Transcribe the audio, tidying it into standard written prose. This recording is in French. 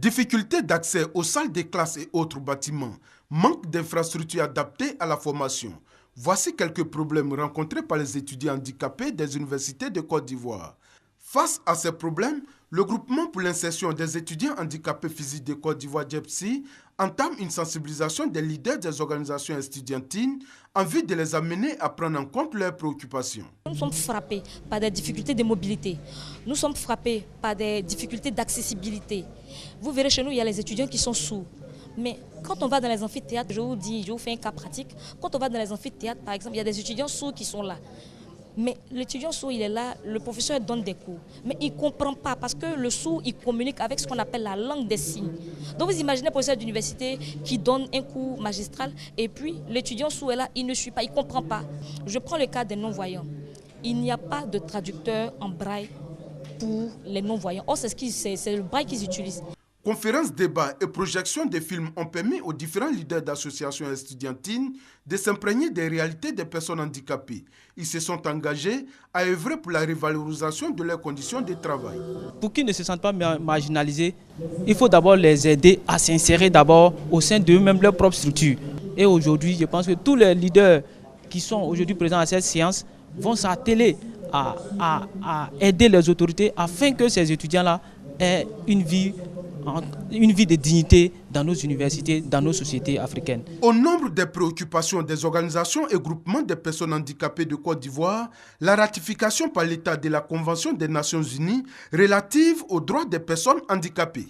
Difficulté d'accès aux salles de classe et autres bâtiments, manque d'infrastructures adaptées à la formation. Voici quelques problèmes rencontrés par les étudiants handicapés des universités de Côte d'Ivoire. Face à ces problèmes, le groupement pour l'insertion des étudiants handicapés physiques de Côte d'Ivoire, GEPSI, entame une sensibilisation des leaders des organisations estudiantines en vue de les amener à prendre en compte leurs préoccupations. Nous sommes frappés par des difficultés de mobilité. Nous sommes frappés par des difficultés d'accessibilité. Vous verrez chez nous, il y a les étudiants qui sont sourds. Mais quand on va dans les amphithéâtres, je vous fais un cas pratique. Quand on va dans les amphithéâtres, par exemple, il y a des étudiants sourds qui sont là. Mais l'étudiant sourd, il est là, le professeur donne des cours. Mais il ne comprend pas parce que le sourd, il communique avec ce qu'on appelle la langue des signes. Donc vous imaginez un professeur d'université qui donne un cours magistral et puis l'étudiant sourd est là, il ne suit pas, il ne comprend pas. Je prends le cas des non-voyants. Il n'y a pas de traducteur en braille pour les non-voyants. Or, c'est le braille qu'ils utilisent. Conférences, débats et projections de films ont permis aux différents leaders d'associations estudiantines de s'imprégner des réalités des personnes handicapées. Ils se sont engagés à œuvrer pour la revalorisation de leurs conditions de travail. Pour qu'ils ne se sentent pas marginalisés, il faut d'abord les aider à s'insérer d'abord au sein d'eux-mêmes, leur propre structure. Et aujourd'hui, je pense que tous les leaders qui sont aujourd'hui présents à cette séance vont s'atteler à aider les autorités afin que ces étudiants-là aient une vie de dignité dans nos universités, dans nos sociétés africaines. Au nombre des préoccupations des organisations et groupements des personnes handicapées de Côte d'Ivoire, la ratification par l'État de la Convention des Nations Unies relative aux droits des personnes handicapées.